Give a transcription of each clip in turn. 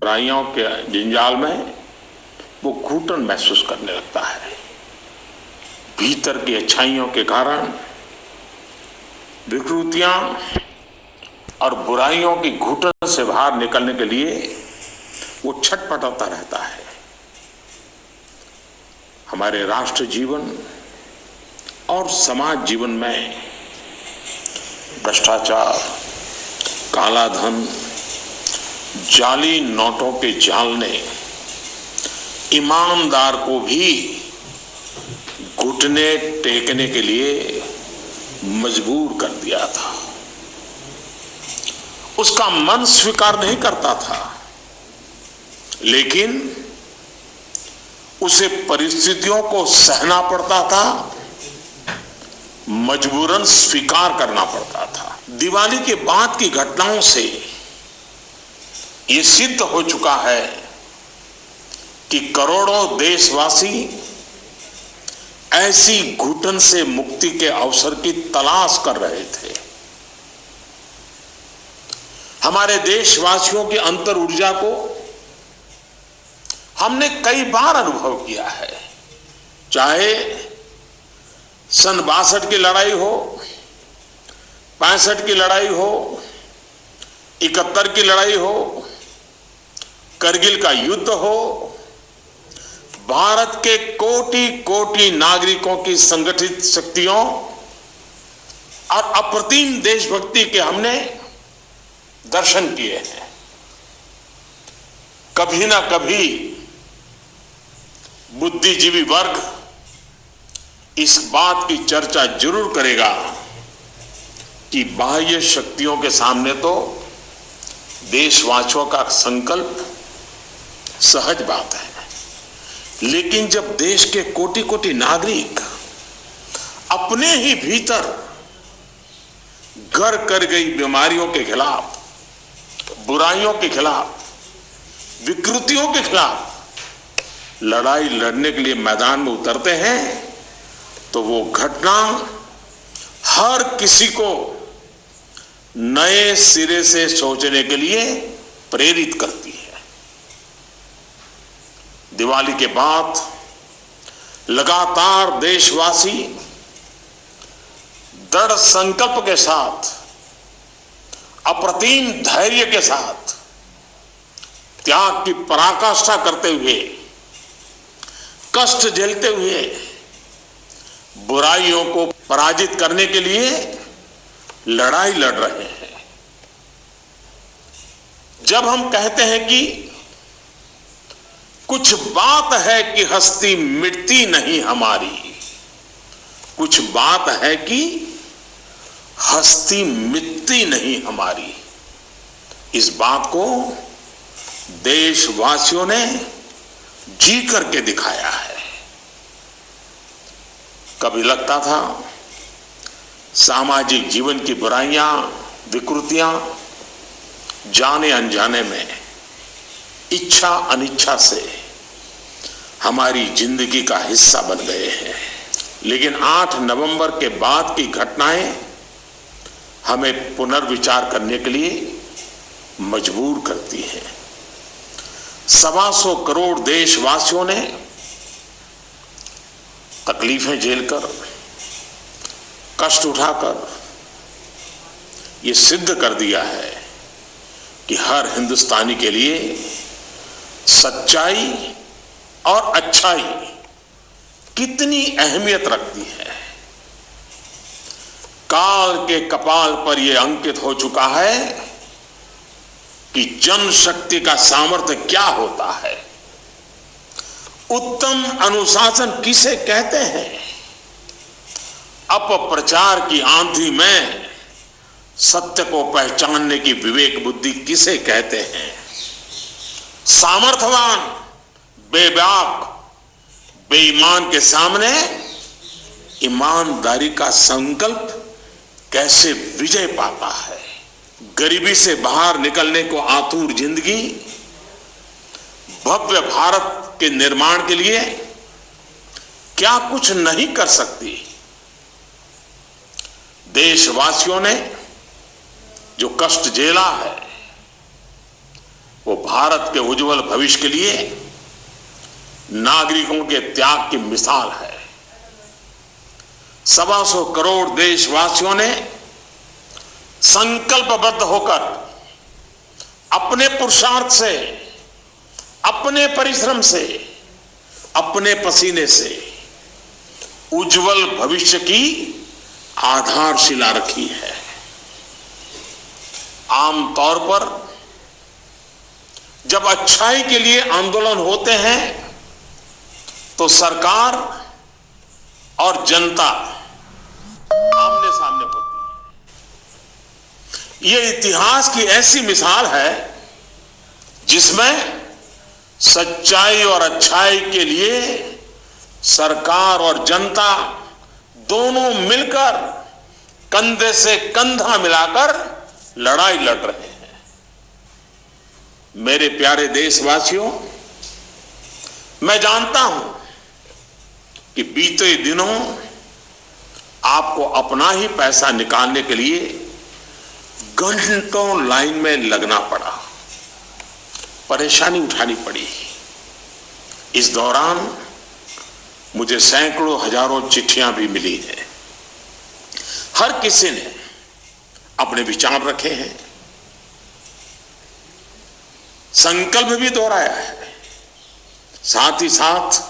बुराइयों के जंजाल में वो घुटन महसूस करने लगता है। भीतर की अच्छाइयों के कारण विकृतियां और बुराइयों की घुटन से बाहर निकलने के लिए वो छटपटाता रहता है। हमारे राष्ट्र जीवन और समाज जीवन में भ्रष्टाचार, काला धन, जाली नोटों के जाल ने ईमानदार को भी घुटने टेकने के लिए मजबूर कर दिया था। उसका मन स्वीकार नहीं करता था, लेकिन उसे परिस्थितियों को सहना पड़ता था, मजबूरन स्वीकार करना पड़ता था। दिवाली के बाद की घटनाओं से ये सिद्ध हो चुका है कि करोड़ों देशवासी ऐसी घुटन से मुक्ति के अवसर की तलाश कर रहे थे। हमारे देशवासियों की अंतर ऊर्जा को हमने कई बार अनुभव किया है। चाहे सन 62 की लड़ाई हो, 65 की लड़ाई हो, 71 की लड़ाई हो, करगिल का युद्ध हो, भारत के कोटि कोटि नागरिकों की संगठित शक्तियों और अप्रतिम देशभक्ति के हमने दर्शन किए हैं। कभी ना कभी बुद्धिजीवी वर्ग इस बात की चर्चा जरूर करेगा कि बाह्य शक्तियों के सामने तो देशवासियों का संकल्प सहज बात है, लेकिन जब देश के कोटि कोटि नागरिक अपने ही भीतर घर कर गई बीमारियों के खिलाफ, बुराइयों के खिलाफ, विकृतियों के खिलाफ लड़ाई लड़ने के लिए मैदान में उतरते हैं, तो वो घटना हर किसी को नए सिरे से सोचने के लिए प्रेरित करती है। दिवाली के बाद लगातार देशवासी दृढ़ संकल्प के साथ, अप्रतिम धैर्य के साथ, त्याग की पराकाष्ठा करते हुए, कष्ट झेलते हुए बुराइयों को पराजित करने के लिए लड़ाई लड़ रहे हैं। जब हम कहते हैं कि कुछ बात है कि हस्ती मिटती नहीं हमारी, कुछ बात है कि हस्ती मिटती नहीं हमारी, इस बात को देशवासियों ने जी करके दिखाया है। कभी लगता था सामाजिक जीवन की बुराइयां, विकृतियां जाने अनजाने में, इच्छा अनिच्छा से हमारी जिंदगी का हिस्सा बन गए हैं। लेकिन 8 नवंबर के बाद की घटनाएं हमें पुनर्विचार करने के लिए मजबूर करती हैं। 125 करोड़ देशवासियों ने तकलीफें झेलकर, कष्ट उठाकर ये सिद्ध कर दिया है कि हर हिंदुस्तानी के लिए सच्चाई और अच्छाई कितनी अहमियत रखती है। काल के कपाल पर यह अंकित हो चुका है कि जनशक्ति का सामर्थ्य क्या होता है, उत्तम अनुशासन किसे कहते हैं, अपप्रचार की आंधी में सत्य को पहचानने की विवेक बुद्धि किसे कहते हैं, सामर्थ्यवान बेबाक बेईमान के सामने ईमानदारी का संकल्प कैसे विजय पाता है, गरीबी से बाहर निकलने को आतुर जिंदगी भव्य भारत के निर्माण के लिए क्या कुछ नहीं कर सकती। देशवासियों ने जो कष्ट झेला है, वो भारत के उज्जवल भविष्य के लिए नागरिकों के त्याग की मिसाल है। 125 करोड़ देशवासियों ने संकल्पबद्ध होकर अपने पुरुषार्थ से, अपने परिश्रम से, अपने पसीने से उज्जवल भविष्य की आधारशिला रखी है। आमतौर पर जब अच्छाई के लिए आंदोलन होते हैं तो सरकार और जनता आमने सामने होती है। यह इतिहास की ऐसी मिसाल है जिसमें सच्चाई और अच्छाई के लिए सरकार और जनता दोनों मिलकर कंधे से कंधा मिलाकर लड़ाई लड़ रहे हैं। मेरे प्यारे देशवासियों, मैं जानता हूं कि बीते दिनों आपको अपना ही पैसा निकालने के लिए घंटों लाइन में लगना पड़ा, परेशानी उठानी पड़ी। इस दौरान मुझे सैकड़ों हजारों चिट्ठियां भी मिली हैं। हर किसी ने अपने विचार रखे हैं, संकल्प भी दोहराया है, साथ ही साथ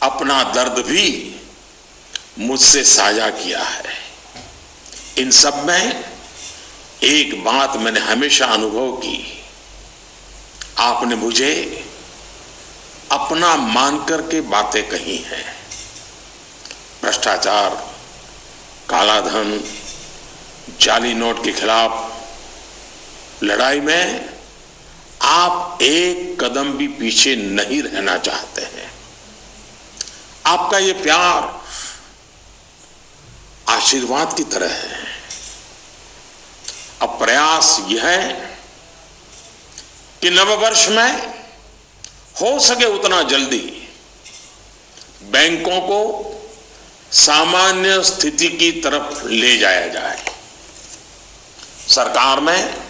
अपना दर्द भी मुझसे साझा किया है। इन सब में एक बात मैंने हमेशा अनुभव की, आपने मुझे अपना मानकर के बातें कही हैं। भ्रष्टाचार, कालाधन, जाली नोट के खिलाफ लड़ाई में आप एक कदम भी पीछे नहीं रहना चाहते हैं। आपका ये प्यार आशीर्वाद की तरह है। अब प्रयास यह है कि नववर्ष में हो सके उतना जल्दी बैंकों को सामान्य स्थिति की तरफ ले जाया जाए। सरकार में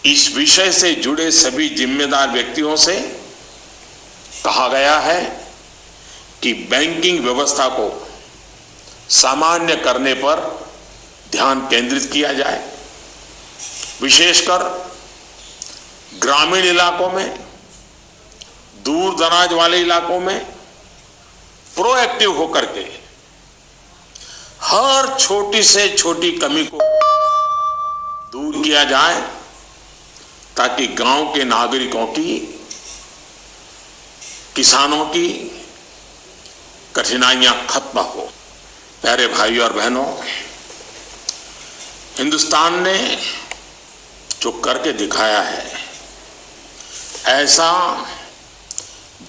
इस विषय से जुड़े सभी जिम्मेदार व्यक्तियों से कहा गया है कि बैंकिंग व्यवस्था को सामान्य करने पर ध्यान केंद्रित किया जाए। विशेषकर ग्रामीण इलाकों में, दूर दराज वाले इलाकों में प्रोएक्टिव होकर के हर छोटी से छोटी कमी को दूर किया जाए ताकि गांव के नागरिकों की, किसानों की कठिनाइयां खत्म हो। प्यारे भाइयों और बहनों, हिंदुस्तान ने जो करके दिखाया है, ऐसा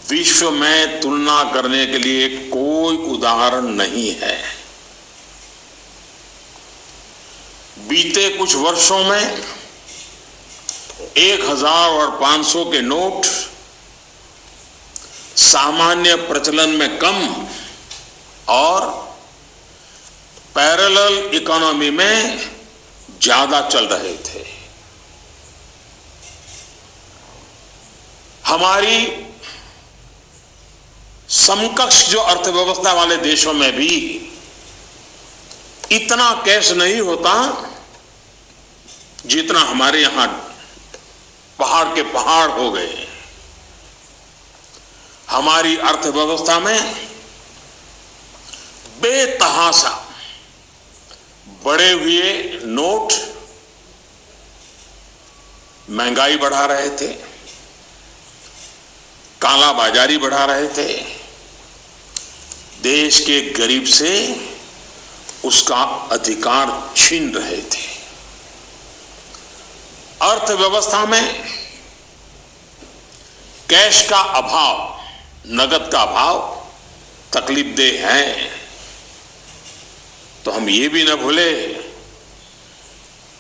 विश्व में तुलना करने के लिए कोई उदाहरण नहीं है। बीते कुछ वर्षों में 1000 और 500 के नोट सामान्य प्रचलन में कम और पैरेलल इकोनॉमी में ज्यादा चल रहे थे। हमारी समकक्ष जो अर्थव्यवस्था वाले देशों में भी इतना कैश नहीं होता जितना हमारे यहां पहाड़ के पहाड़ हो गए। हमारी अर्थव्यवस्था में बेतहाशा बढ़े हुए नोट महंगाई बढ़ा रहे थे, काला बाजारी बढ़ा रहे थे, देश के गरीब से उसका अधिकार छीन रहे थे। अर्थव्यवस्था में कैश का अभाव, नगद का अभाव तकलीफदेह है। तो हम ये भी न भूले,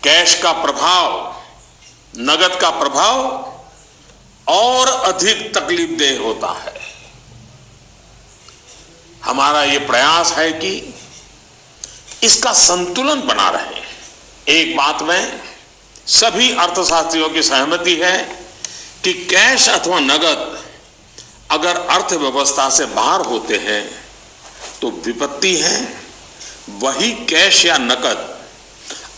कैश का प्रभाव, नगद का प्रभाव और अधिक तकलीफदेह होता है। हमारा ये प्रयास है कि इसका संतुलन बना रहे। एक बात मैं सभी अर्थशास्त्रियों की सहमति है कि कैश अथवा नगद अगर अर्थव्यवस्था से बाहर होते हैं तो विपत्ति है, वही कैश या नकद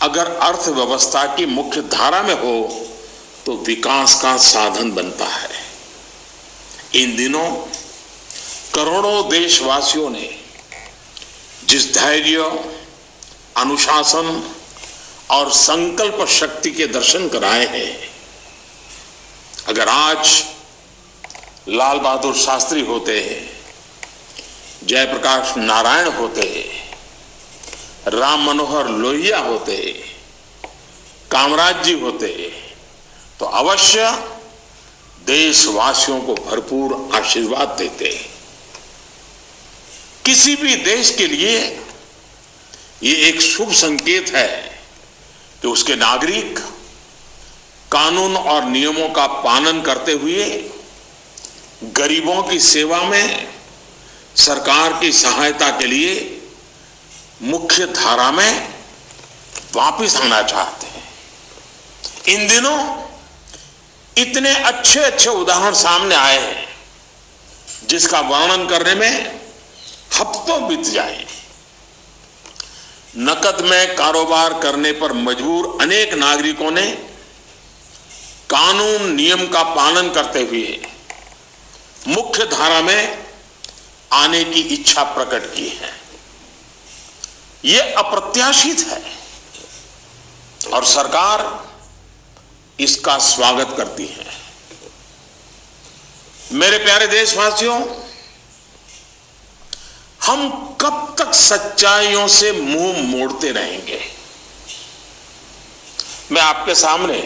अगर अर्थव्यवस्था की मुख्य धारा में हो तो विकास का साधन बनता है। इन दिनों करोड़ों देशवासियों ने जिस धैर्य, अनुशासन और संकल्प शक्ति के दर्शन कराए हैं, अगर आज लाल बहादुर शास्त्री होते, जयप्रकाश नारायण होते, राम मनोहर लोहिया होते, कामराज जी होते, तो अवश्य देशवासियों को भरपूर आशीर्वाद देते। किसी भी देश के लिए ये एक शुभ संकेत है कि उसके नागरिक कानून और नियमों का पालन करते हुए गरीबों की सेवा में सरकार की सहायता के लिए मुख्य धारा में वापस आना चाहते हैं। इन दिनों इतने अच्छे अच्छे उदाहरण सामने आए हैं जिसका वर्णन करने में हफ्तों बीत जाए। नकद में कारोबार करने पर मजबूर अनेक नागरिकों ने कानून नियम का पालन करते हुए मुख्य धारा में आने की इच्छा प्रकट की है। यह अप्रत्याशित है और सरकार इसका स्वागत करती है। मेरे प्यारे देशवासियों, हम कब तक सच्चाइयों से मुंह मोड़ते रहेंगे? मैं आपके सामने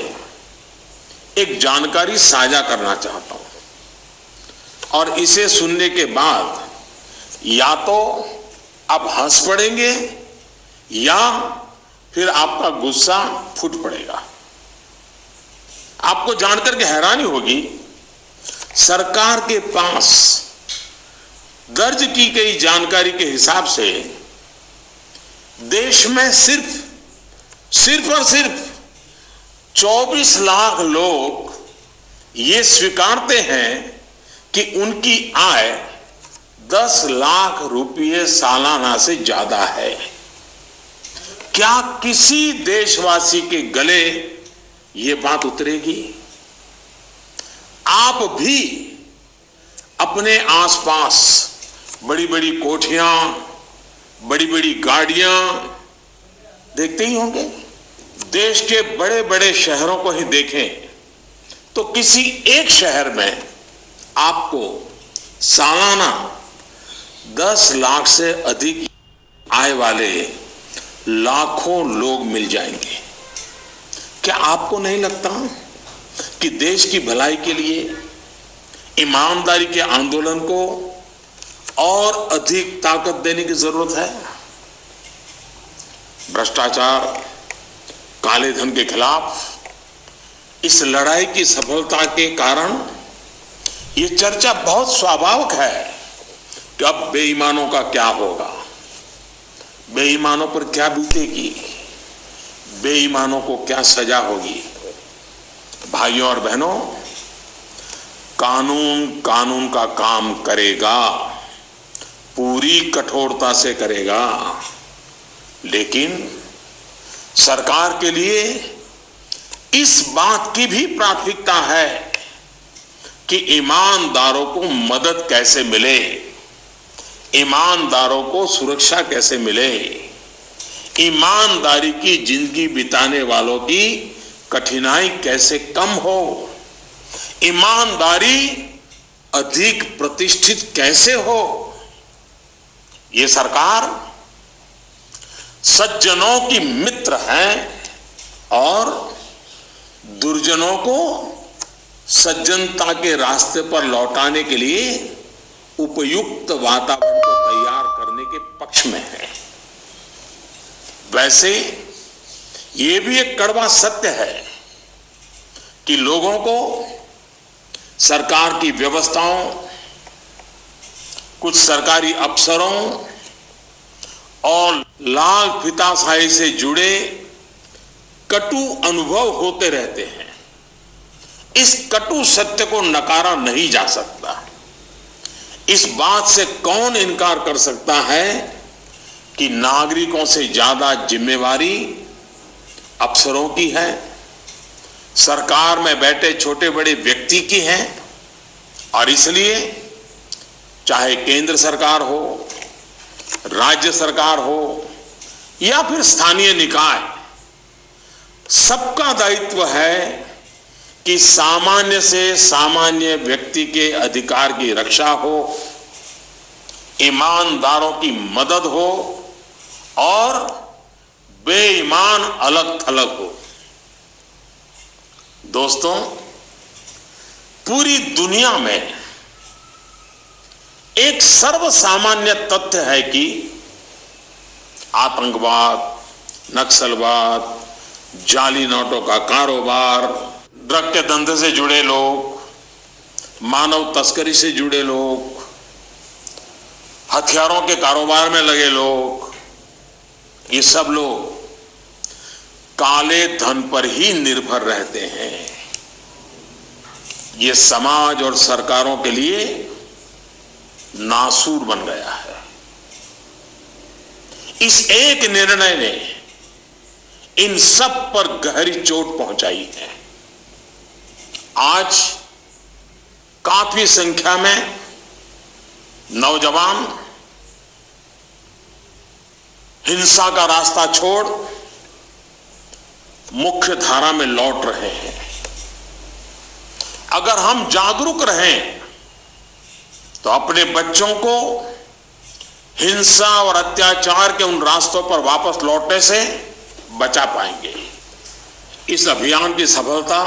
एक जानकारी साझा करना चाहता हूं और इसे सुनने के बाद या तो आप हंस पड़ेंगे या फिर आपका गुस्सा फूट पड़ेगा। आपको जानकर के हैरानी होगी, सरकार के पास दर्ज की गई जानकारी के हिसाब से देश में सिर्फ और सिर्फ 24 लाख लोग ये स्वीकारते हैं कि उनकी आय 10 लाख रुपये सालाना से ज्यादा है। क्या किसी देशवासी के गले ये बात उतरेगी? आप भी अपने आसपास बड़ी बड़ी कोठियां, बड़ी बड़ी गाड़ियां देखते ही होंगे। देश के बड़े बड़े शहरों को ही देखें तो किसी एक शहर में आपको सालाना 10 लाख से अधिक आय वाले लाखों लोग मिल जाएंगे। क्या आपको नहीं लगता कि देश की भलाई के लिए ईमानदारी के आंदोलन को और अधिक ताकत देने की जरूरत है? भ्रष्टाचार, काले धन के खिलाफ इस लड़ाई की सफलता के कारण ये चर्चा बहुत स्वाभाविक है कि अब बेईमानों का क्या होगा, बेईमानों पर क्या बीतेगी, बेईमानों को क्या सजा होगी। भाइयों और बहनों, कानून का काम करेगा, पूरी कठोरता से करेगा, लेकिन सरकार के लिए इस बात की भी प्राथमिकता है कि ईमानदारों को मदद कैसे मिले, ईमानदारों को सुरक्षा कैसे मिले, ईमानदारी की जिंदगी बिताने वालों की कठिनाई कैसे कम हो, ईमानदारी अधिक प्रतिष्ठित कैसे हो। ये सरकार सज्जनों की मित्र है और दुर्जनों को सज्जनता के रास्ते पर लौटाने के लिए उपयुक्त वातावरण को तैयार करने के पक्ष में है। वैसे ये भी एक कड़वा सत्य है कि लोगों को सरकार की व्यवस्थाओं, कुछ सरकारी अफसरों और लाल फीताशाही से जुड़े कटु अनुभव होते रहते हैं। इस कटु सत्य को नकारा नहीं जा सकता। इस बात से कौन इनकार कर सकता है कि नागरिकों से ज्यादा जिम्मेवारी अफसरों की है, सरकार में बैठे छोटे बड़े व्यक्ति की है। और इसलिए चाहे केंद्र सरकार हो, राज्य सरकार हो या फिर स्थानीय निकाय, सबका दायित्व है कि सामान्य से सामान्य व्यक्ति के अधिकार की रक्षा हो, ईमानदारों की मदद हो और बेईमान अलग थलग हो। दोस्तों, पूरी दुनिया में एक सर्वसामान्य तथ्य है कि आतंकवाद, नक्सलवाद, जाली नोटों का कारोबार, ड्रग के धंधे से जुड़े लोग, मानव तस्करी से जुड़े लोग, हथियारों के कारोबार में लगे लोग, ये सब लोग काले धन पर ही निर्भर रहते हैं। ये समाज और सरकारों के लिए नासूर बन गया है। इस एक निर्णय ने इन सब पर गहरी चोट पहुंचाई है। आज काफी संख्या में नौजवान हिंसा का रास्ता छोड़ मुख्य धारा में लौट रहे हैं। अगर हम जागरूक रहें तो अपने बच्चों को हिंसा और अत्याचार के उन रास्तों पर वापस लौटने से बचा पाएंगे। इस अभियान की सफलता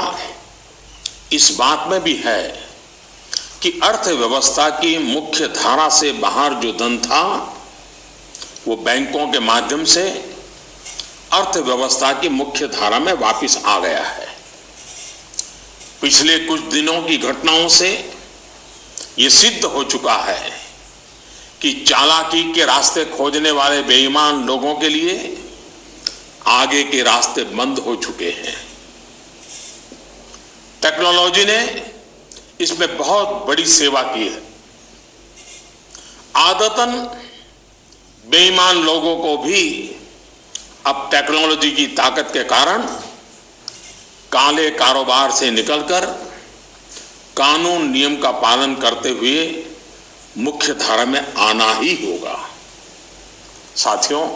इस बात में भी है कि अर्थव्यवस्था की मुख्य धारा से बाहर जो धन था वो बैंकों के माध्यम से अर्थव्यवस्था की मुख्य धारा में वापस आ गया है। पिछले कुछ दिनों की घटनाओं से ये सिद्ध हो चुका है कि चालाकी के रास्ते खोजने वाले बेईमान लोगों के लिए आगे के रास्ते बंद हो चुके हैं। टेक्नोलॉजी ने इसमें बहुत बड़ी सेवा की है। आदतन बेईमान लोगों को भी अब टेक्नोलॉजी की ताकत के कारण काले कारोबार से निकलकर कानून नियम का पालन करते हुए मुख्य धारा में आना ही होगा। साथियों,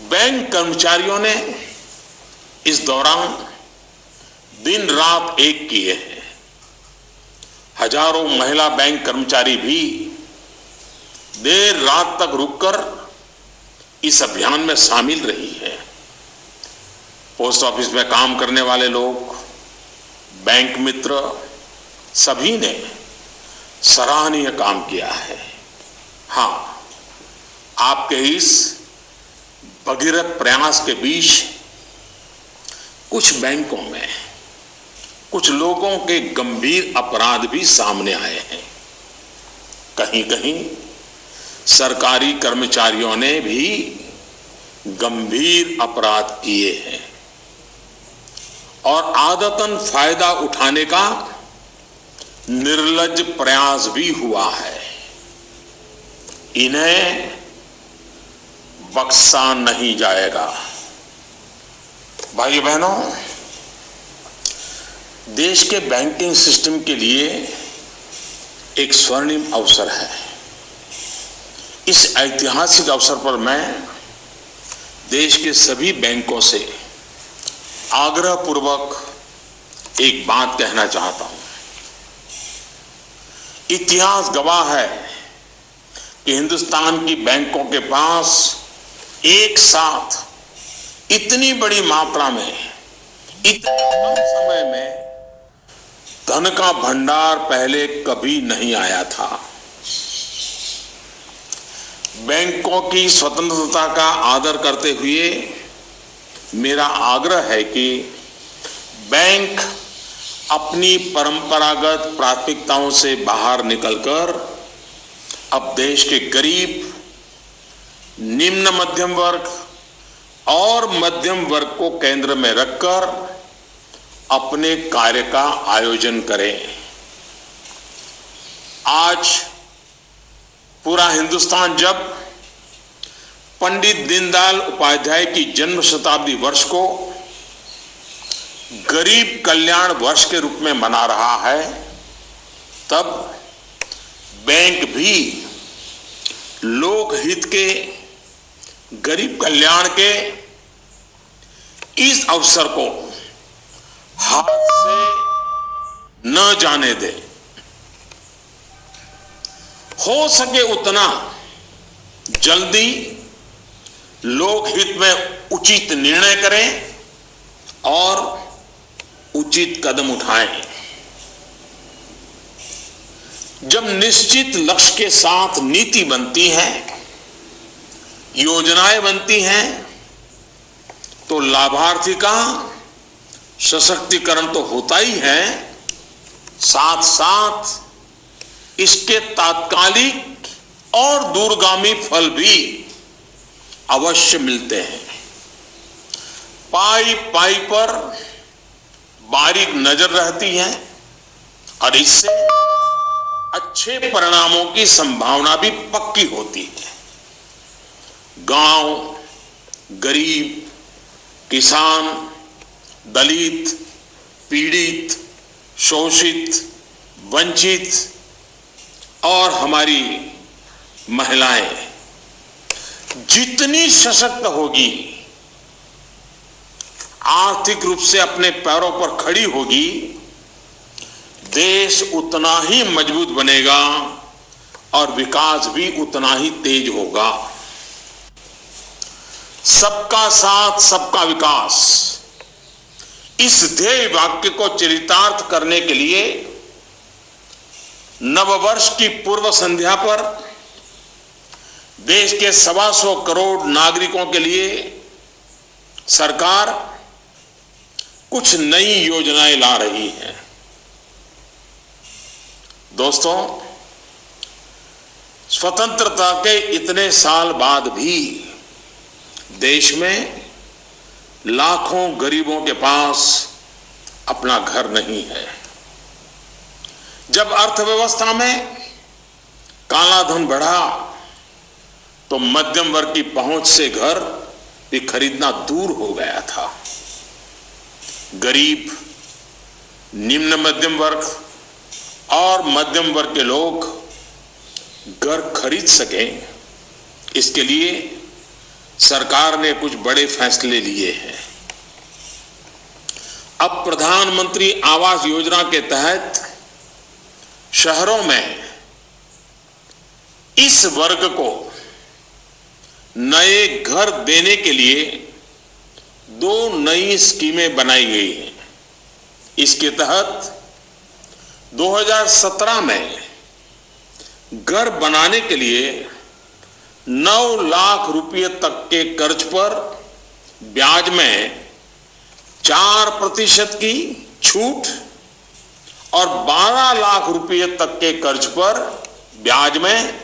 बैंक कर्मचारियों ने इस दौरान दिन रात एक किए हैं। हजारों महिला बैंक कर्मचारी भी देर रात तक रुककर इस अभियान में शामिल रही है। पोस्ट ऑफिस में काम करने वाले लोग, बैंक मित्र, सभी ने सराहनीय काम किया है। हाँ, आपके इस भगीरथ प्रयास के बीच कुछ बैंकों में कुछ लोगों के गंभीर अपराध भी सामने आए हैं। कहीं कहीं सरकारी कर्मचारियों ने भी गंभीर अपराध किए हैं और आदतन फायदा उठाने का निर्लज्ज प्रयास भी हुआ है। इन्हें बख्शा नहीं जाएगा। भाइयों बहनों, देश के बैंकिंग सिस्टम के लिए एक स्वर्णिम अवसर है। इस ऐतिहासिक अवसर पर मैं देश के सभी बैंकों से आग्रहपूर्वक एक बात कहना चाहता हूं। इतिहास गवाह है कि हिंदुस्तान की बैंकों के पास एक साथ इतनी बड़ी मात्रा में, इतने कम समय में धन का भंडार पहले कभी नहीं आया था। बैंकों की स्वतंत्रता का आदर करते हुए मेरा आग्रह है कि बैंक अपनी परंपरागत प्राथमिकताओं से बाहर निकलकर अब देश के गरीब, निम्न मध्यम वर्ग, और मध्यम वर्ग को केंद्र में रखकर अपने कार्य का आयोजन करें। आज पूरा हिंदुस्तान जब पंडित दीनदयाल उपाध्याय की जन्म शताब्दी वर्ष को गरीब कल्याण वर्ष के रूप में मना रहा है, तब बैंक भी लोकहित के, गरीब कल्याण के इस अवसर को हाथ से न जाने दे। हो सके उतना जल्दी लोकहित में उचित निर्णय करें और उचित कदम उठाएं। जब निश्चित लक्ष्य के साथ नीति बनती है, योजनाएं बनती हैं, तो लाभार्थी का सशक्तिकरण तो होता ही है, साथ साथ इसके तात्कालिक और दूरगामी फल भी अवश्य मिलते हैं। पाई पाई पर बारीक नजर रहती है और इससे अच्छे परिणामों की संभावना भी पक्की होती है। गांव, गरीब, किसान, दलित, पीड़ित, शोषित, वंचित और हमारी महिलाएं जितनी सशक्त होगी, आर्थिक रूप से अपने पैरों पर खड़ी होगी, देश उतना ही मजबूत बनेगा और विकास भी उतना ही तेज होगा। सबका साथ, सबका विकास, इस ध्येय वाक्य को चरितार्थ करने के लिए नववर्ष की पूर्व संध्या पर देश के 125 करोड़ नागरिकों के लिए सरकार कुछ नई योजनाएं ला रही है। दोस्तों, स्वतंत्रता के इतने साल बाद भी देश में लाखों गरीबों के पास अपना घर नहीं है। जब अर्थव्यवस्था में काला धन बढ़ा तो मध्यम वर्ग की पहुंच से घर भी खरीदना दूर हो गया था। गरीब, निम्न मध्यम वर्ग और मध्यम वर्ग के लोग घर खरीद सकें, इसके लिए सरकार ने कुछ बड़े फैसले लिए हैं। अब प्रधानमंत्री आवास योजना के तहत शहरों में इस वर्ग को नए घर देने के लिए 2 नई स्कीमें बनाई गई हैं। इसके तहत 2017 में घर बनाने के लिए 9 लाख रुपए तक के कर्ज पर ब्याज में 4% की छूट और 12 लाख रुपए तक के कर्ज पर ब्याज में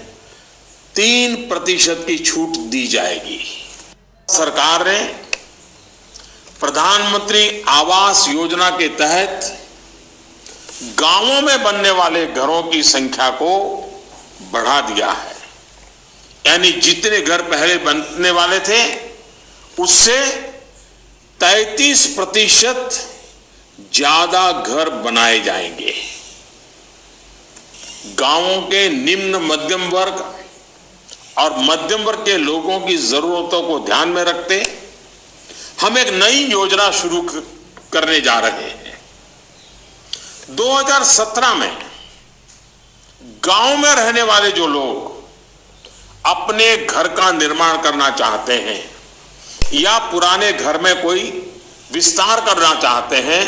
3% की छूट दी जाएगी। सरकार ने प्रधानमंत्री आवास योजना के तहत गांवों में बनने वाले घरों की संख्या को बढ़ा दिया है। यानी जितने घर पहले बनने वाले थे उससे 33% ज्यादा घर बनाए जाएंगे। गांवों के निम्न मध्यम वर्ग और मध्यम वर्ग के लोगों की जरूरतों को ध्यान में रखते हम एक नई योजना शुरू करने जा रहे हैं। 2017 में गांव में रहने वाले जो लोग अपने घर का निर्माण करना चाहते हैं या पुराने घर में कोई विस्तार करना चाहते हैं,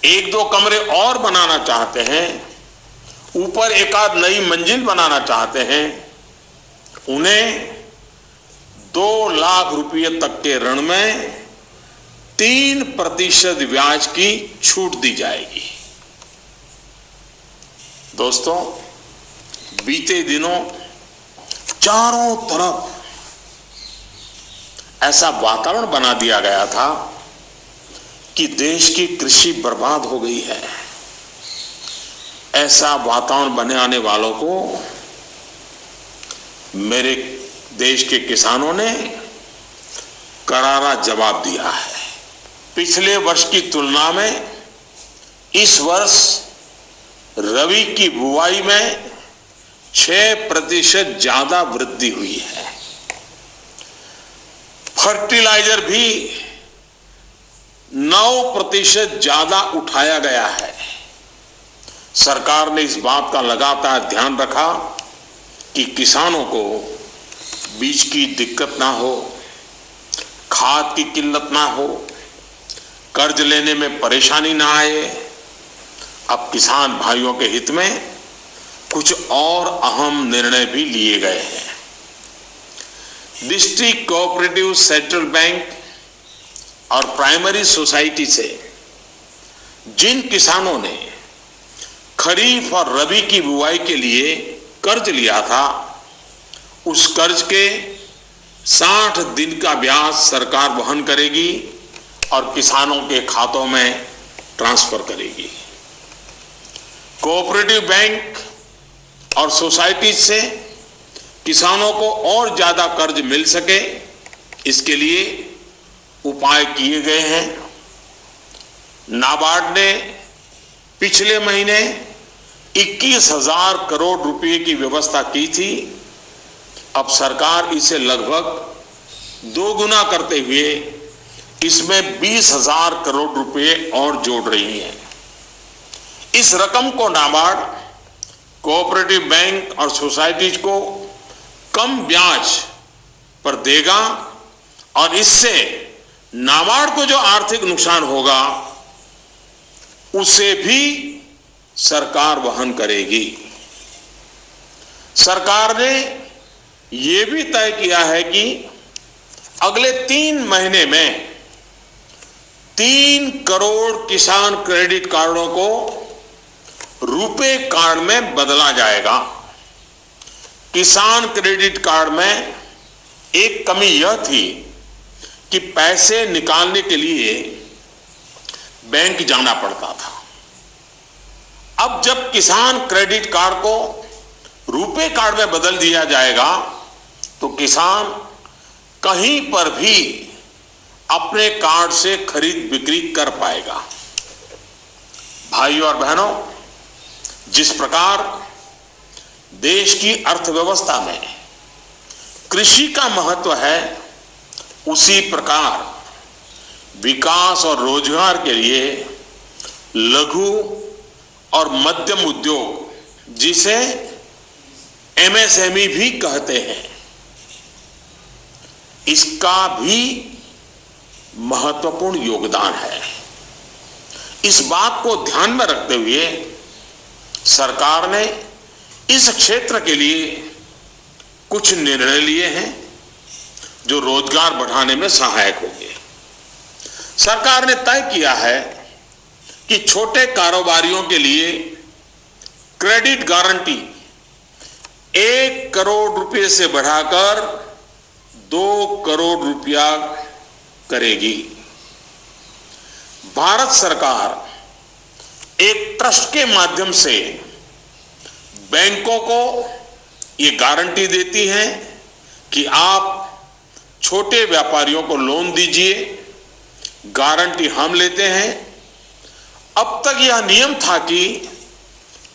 1-2 कमरे और बनाना चाहते हैं, ऊपर एक आध नई मंजिल बनाना चाहते हैं, उन्हें 2 लाख रुपए तक के ऋण में 3% ब्याज की छूट दी जाएगी। दोस्तों, बीते दिनों चारों तरफ ऐसा वातावरण बना दिया गया था कि देश की कृषि बर्बाद हो गई है। ऐसा वातावरण बनाने वालों को मेरे देश के किसानों ने करारा जवाब दिया है। पिछले वर्ष की तुलना में इस वर्ष रबी की बुआई में 6% ज्यादा वृद्धि हुई है। फर्टिलाइजर भी 9% ज्यादा उठाया गया है। सरकार ने इस बात का लगातार ध्यान रखा कि किसानों को बीज की दिक्कत ना हो, खाद की किल्लत ना हो, कर्ज लेने में परेशानी ना आए। अब किसान भाइयों के हित में कुछ और अहम निर्णय भी लिए गए हैं। डिस्ट्रिक्ट कोऑपरेटिव सेंट्रल बैंक और प्राइमरी सोसाइटी से जिन किसानों ने खरीफ और रबी की बुआई के लिए कर्ज लिया था, उस कर्ज के 60 दिन का ब्याज सरकार वहन करेगी और किसानों के खातों में ट्रांसफर करेगी। कोऑपरेटिव बैंक और सोसाइटी से किसानों को और ज्यादा कर्ज मिल सके, इसके लिए उपाय किए गए हैं। नाबार्ड ने पिछले महीने 21,000 करोड़ रुपए की व्यवस्था की थी। अब सरकार इसे लगभग 2 गुना करते हुए इसमें 20,000 करोड़ रुपए और जोड़ रही है। इस रकम को नाबार्ड कोऑपरेटिव बैंक और सोसाइटीज को कम ब्याज पर देगा और इससे नाबार्ड को जो आर्थिक नुकसान होगा उसे भी सरकार वहन करेगी। सरकार ने यह भी तय किया है कि अगले 3 महीने में 3 करोड़ किसान क्रेडिट कार्डों को रुपे कार्ड में बदला जाएगा। किसान क्रेडिट कार्ड में एक कमी यह थी कि पैसे निकालने के लिए बैंक जाना पड़ता था। अब जब किसान क्रेडिट कार्ड को रुपे कार्ड में बदल दिया जाएगा तो किसान कहीं पर भी अपने कार्ड से खरीद बिक्री कर पाएगा। भाइयों और बहनों, जिस प्रकार देश की अर्थव्यवस्था में कृषि का महत्व है, उसी प्रकार विकास और रोजगार के लिए लघु और मध्यम उद्योग, जिसे एमएसएमई भी कहते हैं, इसका भी महत्वपूर्ण योगदान है। इस बात को ध्यान में रखते हुए सरकार ने इस क्षेत्र के लिए कुछ निर्णय लिए हैं जो रोजगार बढ़ाने में सहायक होंगे। सरकार ने तय किया है कि छोटे कारोबारियों के लिए क्रेडिट गारंटी 1 करोड़ रुपए से बढ़ाकर 2 करोड़ रुपया करेगी। भारत सरकार एक ट्रस्ट के माध्यम से बैंकों को ये गारंटी देती है कि आप छोटे व्यापारियों को लोन दीजिए, गारंटी हम लेते हैं। अब तक यह नियम था कि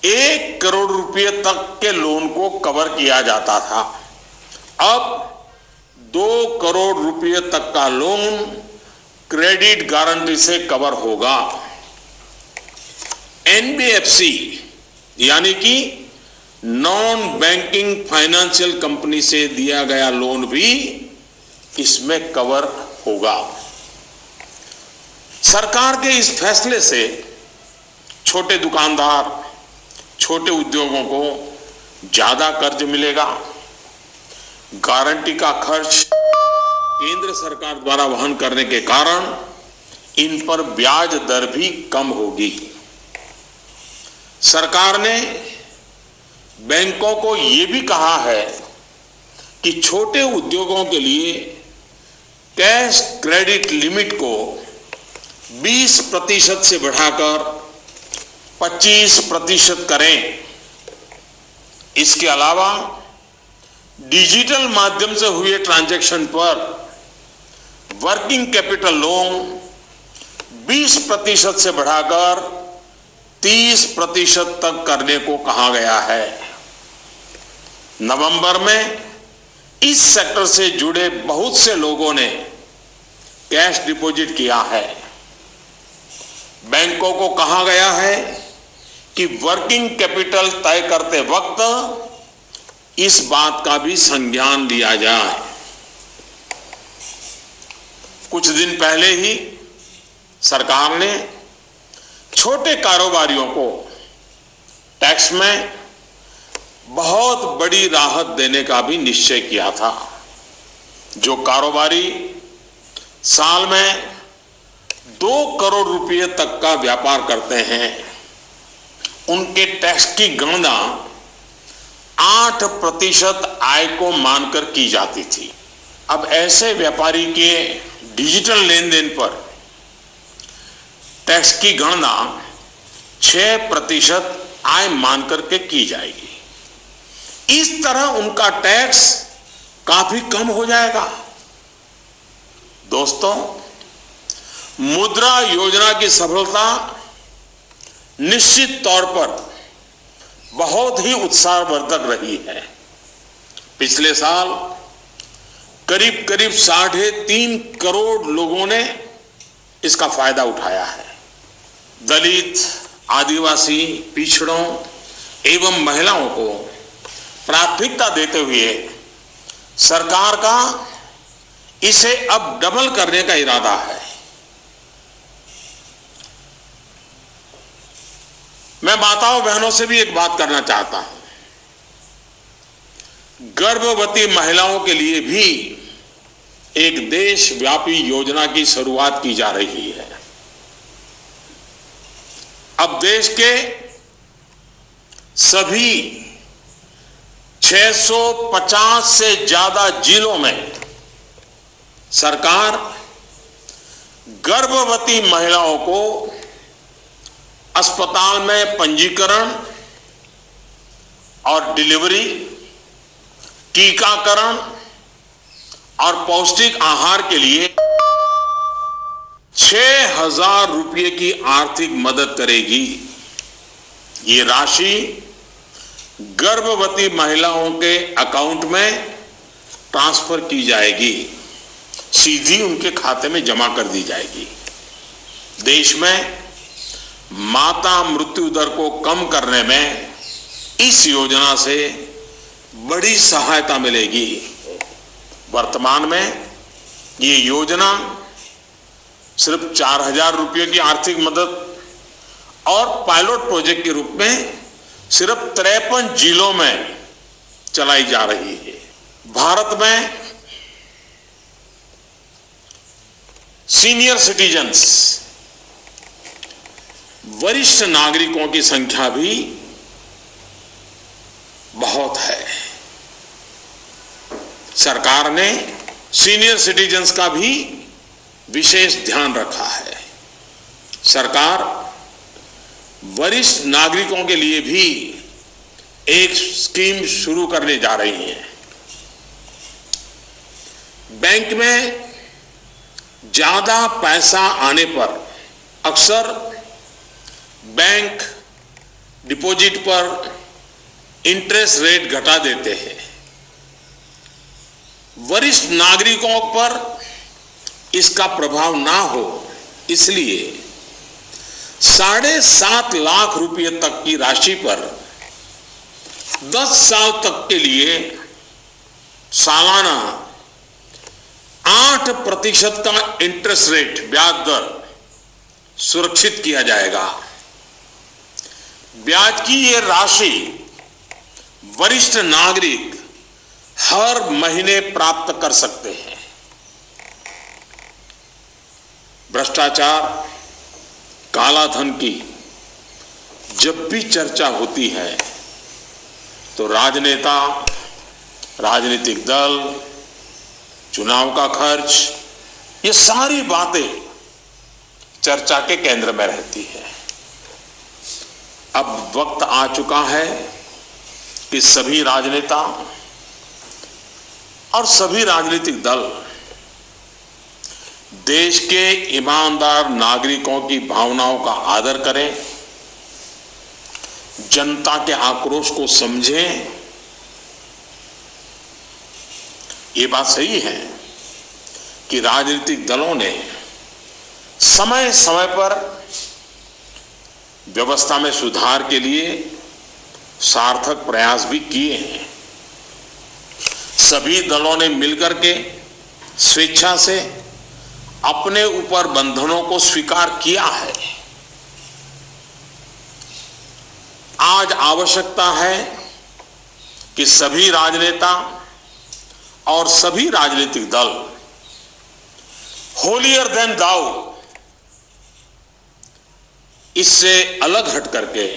1 करोड़ रुपए तक के लोन को कवर किया जाता था। अब 2 करोड़ रुपए तक का लोन क्रेडिट गारंटी से कवर होगा। एनबीएफसी यानी कि नॉन बैंकिंग फाइनेंशियल कंपनी से दिया गया लोन भी इसमें कवर होगा। सरकार के इस फैसले से छोटे दुकानदार, छोटे उद्योगों को ज्यादा कर्ज मिलेगा। गारंटी का खर्च केंद्र सरकार द्वारा वहन करने के कारण इन पर ब्याज दर भी कम होगी। सरकार ने बैंकों को यह भी कहा है कि छोटे उद्योगों के लिए कैश क्रेडिट लिमिट को 20% से बढ़ाकर 25% करें। इसके अलावा डिजिटल माध्यम से हुए ट्रांजैक्शन पर वर्किंग कैपिटल लोन 20% से बढ़ाकर 30% तक करने को कहा गया है। नवंबर में इस सेक्टर से जुड़े बहुत से लोगों ने कैश डिपॉजिट किया है। बैंकों को कहा गया है कि वर्किंग कैपिटल तय करते वक्त इस बात का भी संज्ञान लिया जाए। कुछ दिन पहले ही सरकार ने छोटे कारोबारियों को टैक्स में बहुत बड़ी राहत देने का भी निश्चय किया था। जो कारोबारी साल में 2 करोड़ रुपए तक का व्यापार करते हैं, उनके टैक्स की गणना 8% आय को मानकर की जाती थी। अब ऐसे व्यापारी के डिजिटल लेन देन पर टैक्स की गणना 6% आय मानकर के की जाएगी। इस तरह उनका टैक्स काफी कम हो जाएगा। दोस्तों, मुद्रा योजना की सफलता निश्चित तौर पर बहुत ही उत्साहवर्धक रही है। पिछले साल करीब 3.5 करोड़ लोगों ने इसका फायदा उठाया है। दलित, आदिवासी, पिछड़ों एवं महिलाओं को प्राथमिकता देते हुए सरकार का इसे अब डबल करने का इरादा है। मैं माताओं बहनों से भी एक बात करना चाहता हूं। गर्भवती महिलाओं के लिए भी एक देशव्यापी योजना की शुरुआत की जा रही है। अब देश के सभी 650 से ज्यादा जिलों में सरकार गर्भवती महिलाओं को अस्पताल में पंजीकरण और डिलीवरी, टीकाकरण और पौष्टिक आहार के लिए 6,000 रुपये की आर्थिक मदद करेगी। ये राशि गर्भवती महिलाओं के अकाउंट में ट्रांसफर की जाएगी, सीधी उनके खाते में जमा कर दी जाएगी। देश में माता मृत्यु दर को कम करने में इस योजना से बड़ी सहायता मिलेगी। वर्तमान में ये योजना सिर्फ 4,000 रुपये की आर्थिक मदद और पायलट प्रोजेक्ट के रूप में सिर्फ 53 जिलों में चलाई जा रही है। भारत में सीनियर सिटीजन्स, वरिष्ठ नागरिकों की संख्या भी बहुत है। सरकार ने सीनियर सिटीजन्स का भी विशेष ध्यान रखा है। सरकार वरिष्ठ नागरिकों के लिए भी एक स्कीम शुरू करने जा रही है। बैंक में ज्यादा पैसा आने पर अक्सर बैंक डिपॉजिट पर इंटरेस्ट रेट घटा देते हैं। वरिष्ठ नागरिकों पर इसका प्रभाव ना हो, इसलिए 7.5 लाख रुपए तक की राशि पर 10 साल तक के लिए सालाना 8% का इंटरेस्ट रेट ब्याज दर सुरक्षित किया जाएगा। ब्याज की ये राशि वरिष्ठ नागरिक हर महीने प्राप्त कर सकते हैं। भ्रष्टाचार, काला धन की जब भी चर्चा होती है तो राजनेता, राजनीतिक दल, चुनाव का खर्च, ये सारी बातें चर्चा के केंद्र में रहती है। अब वक्त आ चुका है कि सभी राजनेता और सभी राजनीतिक दल देश के ईमानदार नागरिकों की भावनाओं का आदर करें, जनता के आक्रोश को समझें। ये बात सही है कि राजनीतिक दलों ने समय समय पर व्यवस्था में सुधार के लिए सार्थक प्रयास भी किए हैं। सभी दलों ने मिलकर के स्वेच्छा से अपने ऊपर बंधनों को स्वीकार किया है। आज आवश्यकता है कि सभी राजनेता और सभी राजनीतिक दल होलियर देन दाऊ इससे अलग हट करके,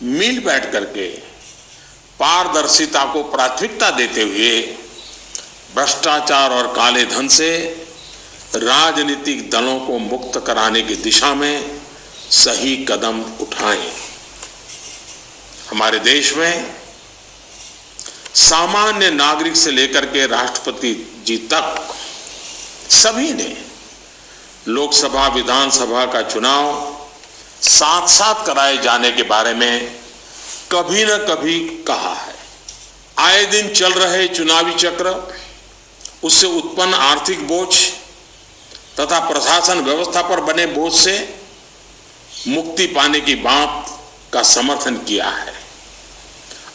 मिल बैठ करके पारदर्शिता को प्राथमिकता देते हुए भ्रष्टाचार और काले धन से राजनीतिक दलों को मुक्त कराने की दिशा में सही कदम उठाएं। हमारे देश में सामान्य नागरिक से लेकर के राष्ट्रपति जी तक सभी ने लोकसभा विधानसभा का चुनाव साथ साथ कराए जाने के बारे में कभी न कभी कहा है। आए दिन चल रहे चुनावी चक्र, उससे उत्पन्न आर्थिक बोझ तथा प्रशासन व्यवस्था पर बने बोझ से मुक्ति पाने की बात का समर्थन किया है।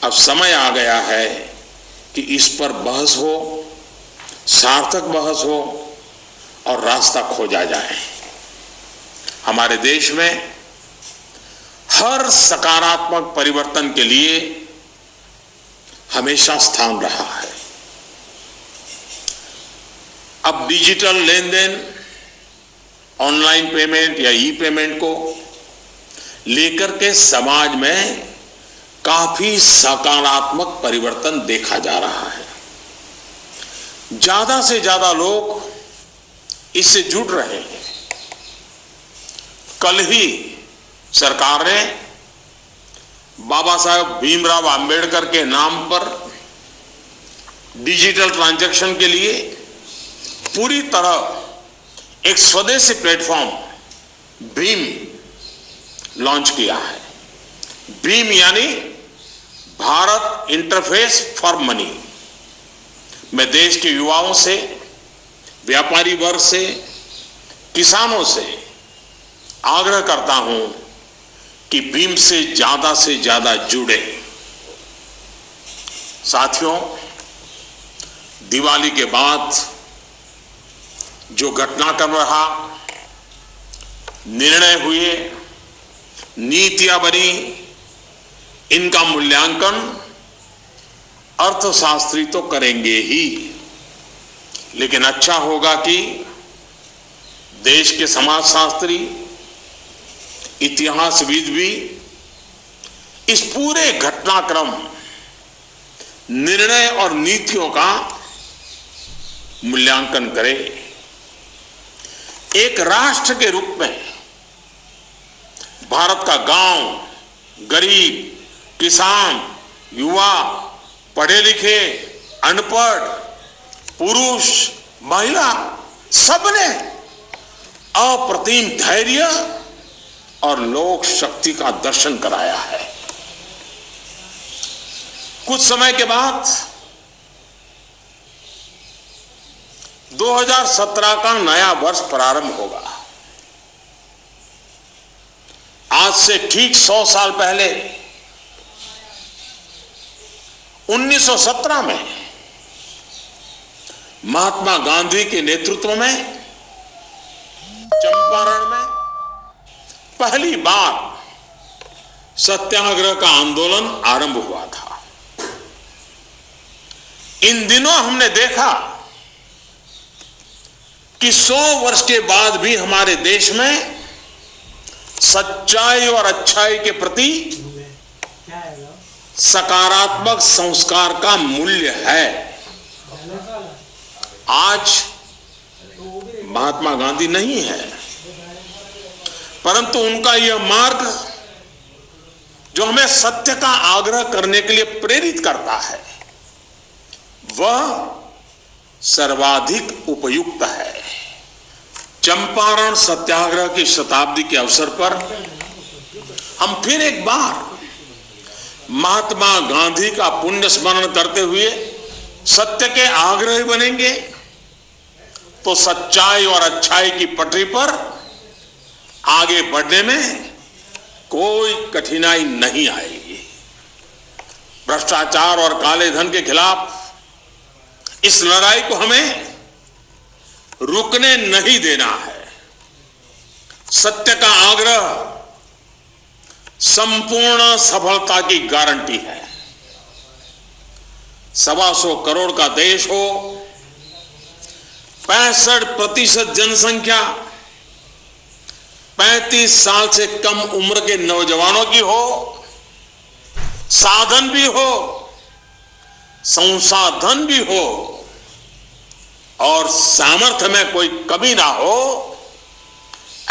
अब समय आ गया है कि इस पर बहस हो, सार्थक बहस हो और रास्ता खोजा जाए। हमारे देश में हर सकारात्मक परिवर्तन के लिए हमेशा स्थान रहा है। अब डिजिटल लेन देन, ऑनलाइन पेमेंट या ई पेमेंट को लेकर के समाज में काफी सकारात्मक परिवर्तन देखा जा रहा है। ज्यादा से ज्यादा लोग इससे जुड़ रहे हैं। कल ही सरकार ने बाबा साहब भीमराव अंबेडकर के नाम पर डिजिटल ट्रांजैक्शन के लिए पूरी तरह एक स्वदेशी प्लेटफॉर्म भीम लॉन्च किया है। भीम यानी भारत इंटरफेस फॉर मनी। मैं देश के युवाओं से, व्यापारी वर्ग से, किसानों से आग्रह करता हूं कि भीम से ज्यादा जुड़े। साथियों, दिवाली के बाद जो घटनाक्रम रहा, निर्णय हुए, नीतियां बनी, इनका मूल्यांकन अर्थशास्त्री तो करेंगे ही, लेकिन अच्छा होगा कि देश के समाजशास्त्री, इतिहासविद भी इस पूरे घटनाक्रम, निर्णय और नीतियों का मूल्यांकन करें। एक राष्ट्र के रूप में भारत का गांव, गरीब, किसान, युवा, पढ़े लिखे, अनपढ़, पुरुष, महिला, सबने अप्रतिम धैर्य और लोक शक्ति का दर्शन कराया है। कुछ समय के बाद 2017 का नया वर्ष प्रारंभ होगा। आज से ठीक 100 साल पहले 1917 में महात्मा गांधी के नेतृत्व में चंपारण में पहली बार सत्याग्रह का आंदोलन आरंभ हुआ था। इन दिनों हमने देखा कि 100 वर्ष के बाद भी हमारे देश में सच्चाई और अच्छाई के प्रति सकारात्मक संस्कार का मूल्य है। आज महात्मा गांधी नहीं है, परंतु उनका यह मार्ग जो हमें सत्य का आग्रह करने के लिए प्रेरित करता है, वह सर्वाधिक उपयुक्त है। चंपारण सत्याग्रह की शताब्दी के अवसर पर हम फिर एक बार महात्मा गांधी का पुण्य स्मरण करते हुए सत्य के आग्रही बनेंगे तो सच्चाई और अच्छाई की पटरी पर आगे बढ़ने में कोई कठिनाई नहीं आएगी। भ्रष्टाचार और काले धन के खिलाफ इस लड़ाई को हमें रुकने नहीं देना है। सत्य का आग्रह संपूर्ण सफलता की गारंटी है। 125 करोड़ का देश हो, 65% जनसंख्या 35 साल से कम उम्र के नौजवानों की हो, साधन भी हो, संसाधन भी हो और सामर्थ्य में कोई कमी ना हो,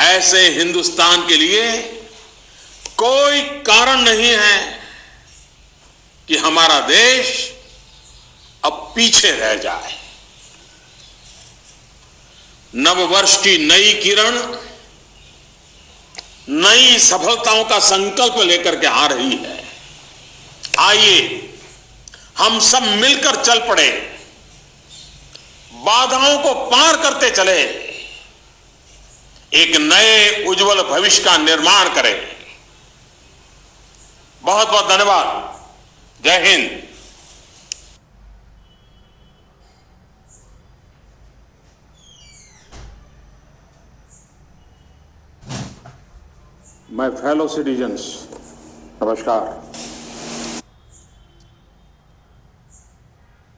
ऐसे हिंदुस्तान के लिए कोई कारण नहीं है कि हमारा देश अब पीछे रह जाए। नववर्ष की नई किरण नई सफलताओं का संकल्प लेकर के आ रही है। आइए हम सब मिलकर चल पड़े, बाधाओं को पार करते चले, एक नए उज्जवल भविष्य का निर्माण करें। बहुत बहुत धन्यवाद। जय हिंद। My fellow citizens, नमस्कार।